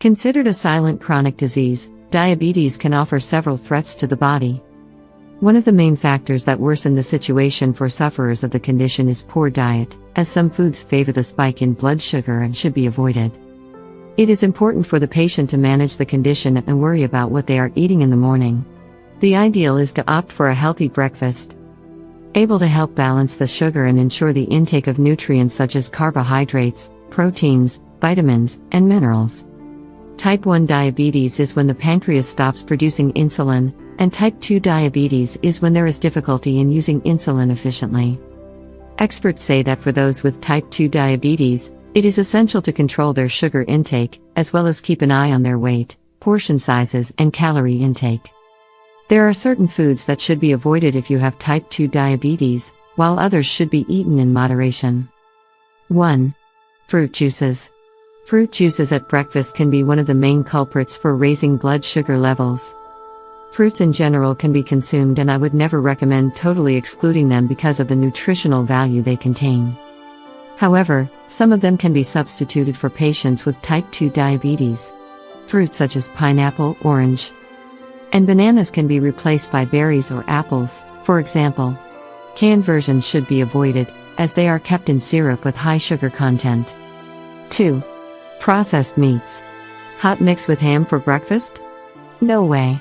Considered a silent chronic disease, diabetes can offer several threats to the body. One of the main factors that worsen the situation for sufferers of the condition is poor diet, as some foods favor the spike in blood sugar and should be avoided. It is important for the patient to manage the condition and worry about what they are eating in the morning. The ideal is to opt for a healthy breakfast, able to help balance the sugar and ensure the intake of nutrients such as carbohydrates, proteins, vitamins, and minerals. Type 1 diabetes is when the pancreas stops producing insulin, and type 2 diabetes is when there is difficulty in using insulin efficiently. Experts say that for those with type 2 diabetes, it is essential to control their sugar intake, as well as keep an eye on their weight, portion sizes, and calorie intake. There are certain foods that should be avoided if you have type 2 diabetes, while others should be eaten in moderation. 1. Fruit juices. Fruit juices at breakfast can be one of the main culprits for raising blood sugar levels. Fruits in general can be consumed, and I would never recommend totally excluding them because of the nutritional value they contain. However, some of them can be substituted for patients with type 2 diabetes. Fruits such as pineapple, orange, and bananas can be replaced by berries or apples, for example. Canned versions should be avoided, as they are kept in syrup with high sugar content. 2. Processed meats. Hot mix with ham for breakfast? No way.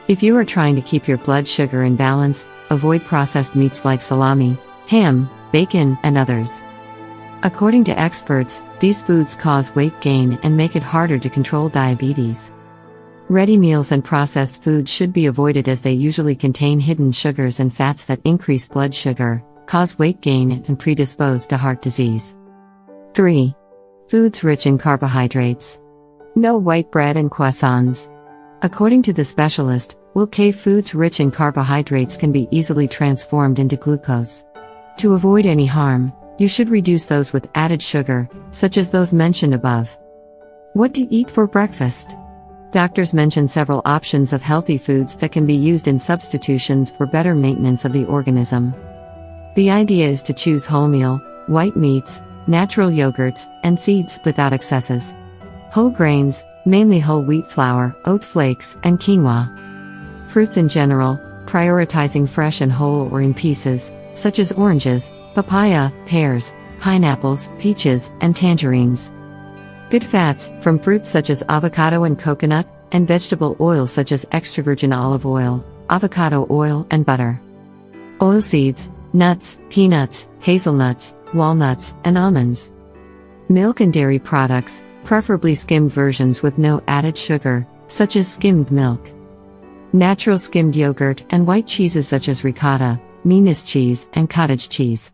If you are trying to keep your blood sugar in balance, avoid processed meats like salami, ham, bacon, and others. According to experts, these foods cause weight gain and make it harder to control diabetes. Ready meals and processed foods should be avoided as they usually contain hidden sugars and fats that increase blood sugar, cause weight gain, and predispose to heart disease. 3. Foods rich in carbohydrates. No white bread and croissants. According to the specialist, foods rich in carbohydrates can be easily transformed into glucose. To avoid any harm, you should reduce those with added sugar, such as those mentioned above. What to eat for breakfast? Doctors mention several options of healthy foods that can be used in substitutions for better maintenance of the organism. The idea is to choose wholemeal, white meats, natural yogurts, and seeds without excesses. Whole grains, mainly whole wheat flour, oat flakes, and quinoa. Fruits in general, prioritizing fresh and whole or in pieces, such as oranges, papaya, pears, pineapples, peaches, and tangerines. Good fats, from fruits such as avocado and coconut, and vegetable oils such as extra virgin olive oil, avocado oil, and butter. Oilseeds, nuts, peanuts, hazelnuts, walnuts, and almonds. Milk and dairy products, preferably skimmed versions with no added sugar, such as skimmed milk. Natural skimmed yogurt and white cheeses such as ricotta, Menas cheese, and cottage cheese.